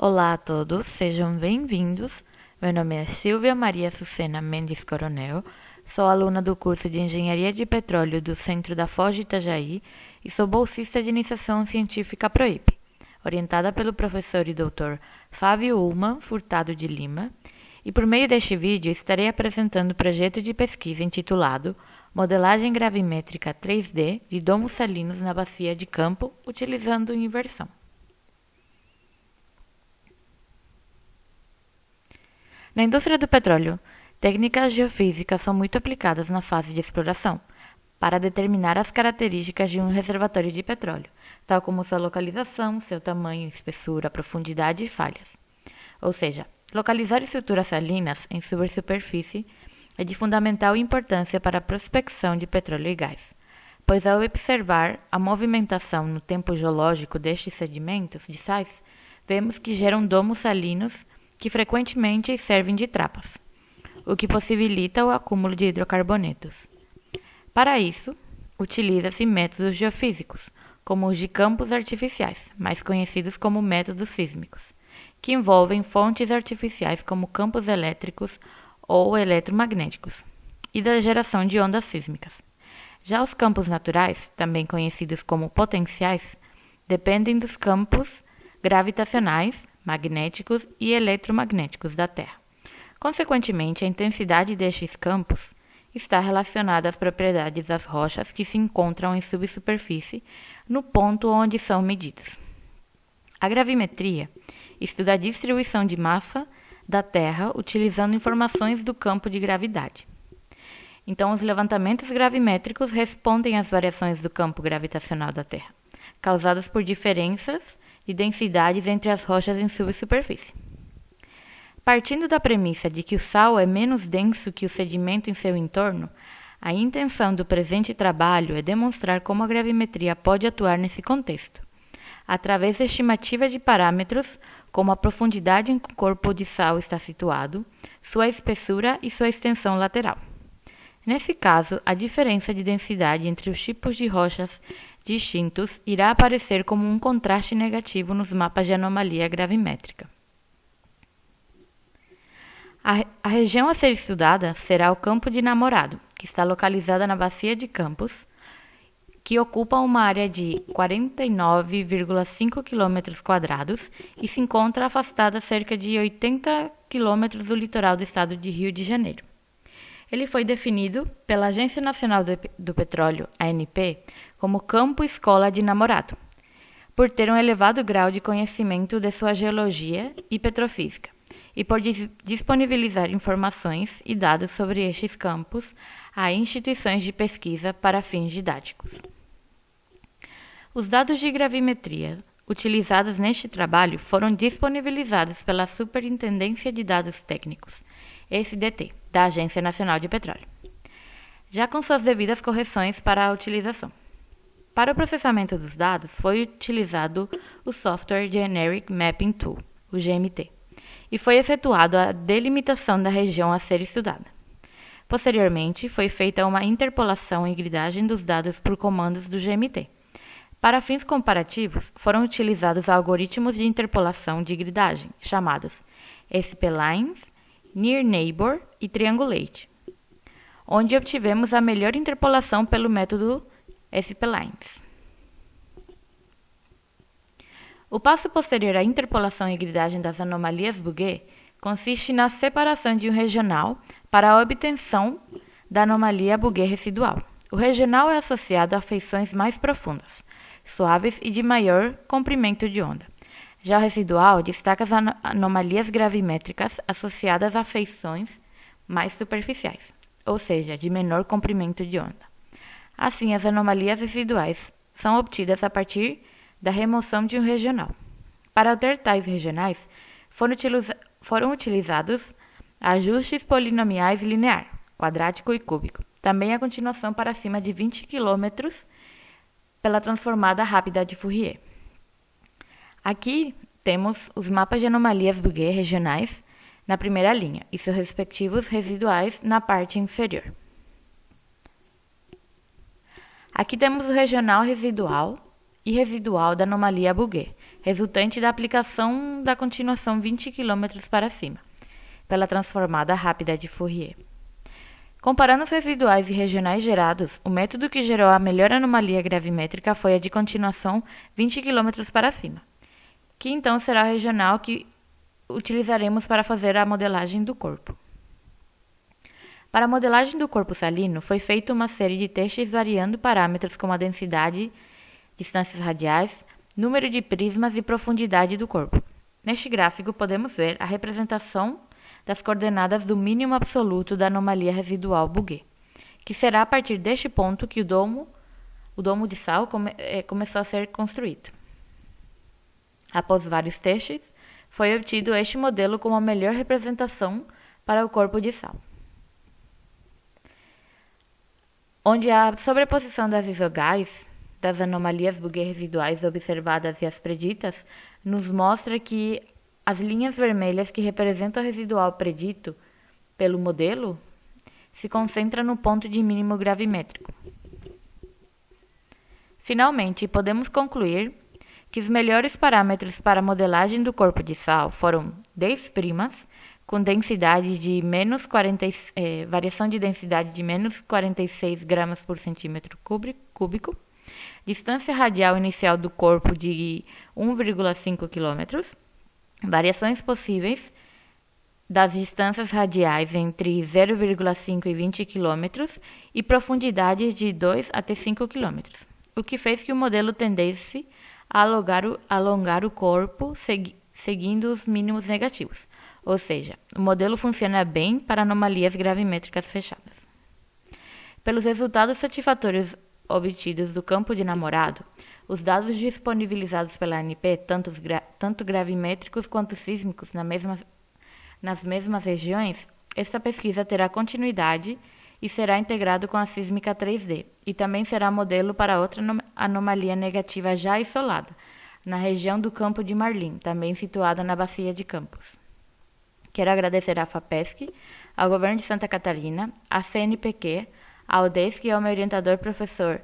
Olá a todos, sejam bem-vindos. Meu nome é Silvia Maria Sucena Mendes Coronel, sou aluna do curso de Engenharia de Petróleo do Centro da Foz de Itajaí e sou bolsista de iniciação científica PROIP, orientada pelo professor e doutor Fábio Ullmann Furtado de Lima, e por meio deste vídeo estarei apresentando o projeto de pesquisa intitulado Modelagem Gravimétrica 3D de domos salinos na bacia de campo utilizando inversão. Na indústria do petróleo, técnicas geofísicas são muito aplicadas na fase de exploração, para determinar as características de um reservatório de petróleo, tal como sua localização, seu tamanho, espessura, profundidade e falhas. Ou seja, localizar estruturas salinas em sua superfície é de fundamental importância para a prospecção de petróleo e gás, pois ao observar a movimentação no tempo geológico destes sedimentos de sais, vemos que geram domos salinos que frequentemente servem de trapas, o que possibilita o acúmulo de hidrocarbonetos. Para isso, utiliza-se métodos geofísicos, como os de campos artificiais, mais conhecidos como métodos sísmicos, que envolvem fontes artificiais como campos elétricos ou eletromagnéticos, e da geração de ondas sísmicas. Já os campos naturais, também conhecidos como potenciais, dependem dos campos gravitacionais, magnéticos e eletromagnéticos da Terra. Consequentemente, a intensidade destes campos está relacionada às propriedades das rochas que se encontram em subsuperfície no ponto onde são medidos. A gravimetria estuda a distribuição de massa da Terra utilizando informações do campo de gravidade. Então, os levantamentos gravimétricos respondem às variações do campo gravitacional da Terra, causadas por diferenças de densidades entre as rochas em subsuperfície. Partindo da premissa de que o sal é menos denso que o sedimento em seu entorno, a intenção do presente trabalho é demonstrar como a gravimetria pode atuar nesse contexto, através da estimativa de parâmetros como a profundidade em que o corpo de sal está situado, sua espessura e sua extensão lateral. Nesse caso, a diferença de densidade entre os tipos de rochas distintos irá aparecer como um contraste negativo nos mapas de anomalia gravimétrica. A região a ser estudada será o Campo de Namorado, que está localizada na Bacia de Campos, que ocupa uma área de 49,5 km² e se encontra afastada a cerca de 80 km do litoral do estado de Rio de Janeiro. Ele foi definido pela Agência Nacional do Petróleo, ANP, como Campo Escola de Namorado, por ter um elevado grau de conhecimento de sua geologia e petrofísica, e por disponibilizar informações e dados sobre estes campos a instituições de pesquisa para fins didáticos. Os dados de gravimetria utilizados neste trabalho foram disponibilizados pela Superintendência de Dados Técnicos, SDT, da Agência Nacional de Petróleo, já com suas devidas correções para a utilização. Para o processamento dos dados, foi utilizado o Software Generic Mapping Tool, o GMT, e foi efetuada a delimitação da região a ser estudada. Posteriormente, foi feita uma interpolação e gridagem dos dados por comandos do GMT. Para fins comparativos, foram utilizados algoritmos de interpolação de gridagem, chamados SPLines, Near Neighbor e Triangulate, onde obtivemos a melhor interpolação pelo método SPLines. O passo posterior à interpolação e gridagem das anomalias Bouguer consiste na separação de um regional para a obtenção da anomalia Bouguer residual. O regional é associado a feições mais profundas, suaves e de maior comprimento de onda. Já o residual destaca as anomalias gravimétricas associadas a feições mais superficiais, ou seja, de menor comprimento de onda. Assim, as anomalias residuais são obtidas a partir da remoção de um regional. Para obter tais regionais, foram utilizados ajustes polinomiais linear, quadrático e cúbico, também a continuação para cima de 20 km pela transformada rápida de Fourier. Aqui temos os mapas de anomalias Bouguer regionais na primeira linha e seus respectivos residuais na parte inferior. Aqui temos o regional residual e residual da anomalia Bouguer, resultante da aplicação da continuação 20 km para cima, pela transformada rápida de Fourier. Comparando os residuais e regionais gerados, o método que gerou a melhor anomalia gravimétrica foi a de continuação 20 km para cima, que então será o regional que utilizaremos para fazer a modelagem do corpo. Para a modelagem do corpo salino, foi feita uma série de testes variando parâmetros como a densidade, distâncias radiais, número de prismas e profundidade do corpo. Neste gráfico, podemos ver a representação das coordenadas do mínimo absoluto da anomalia residual Bouguer, que será a partir deste ponto que o domo de sal começou a ser construído. Após vários testes, foi obtido este modelo como a melhor representação para o corpo de sal, onde a sobreposição das isogais, das anomalias Bouguer residuais observadas e as preditas, nos mostra que as linhas vermelhas que representam o residual predito pelo modelo se concentram no ponto de mínimo gravimétrico. Finalmente, podemos concluir que os melhores parâmetros para a modelagem do corpo de sal foram 10', com densidade de variação de densidade de menos 46 gramas por centímetro cúbico, distância radial inicial do corpo de 1,5 km, variações possíveis das distâncias radiais entre 0,5 e 20 km e profundidade de 2 até 5 km, o que fez que o modelo tendesse a alongar o corpo seguindo os mínimos negativos, ou seja, o modelo funciona bem para anomalias gravimétricas fechadas. Pelos resultados satisfatórios obtidos do campo de namorado, os dados disponibilizados pela ANP, tanto gravimétricos quanto sísmicos nas mesmas regiões, esta pesquisa terá continuidade e será integrado com a sísmica 3D, e também será modelo para outra anomalia negativa já isolada, na região do Campo de Marlim, também situada na Bacia de Campos. Quero agradecer à FAPESC, ao Governo de Santa Catarina, à CNPq, ao UDESC e ao meu orientador, professor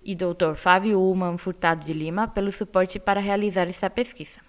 e doutor Fábio Ullmann Furtado de Lima, pelo suporte para realizar esta pesquisa.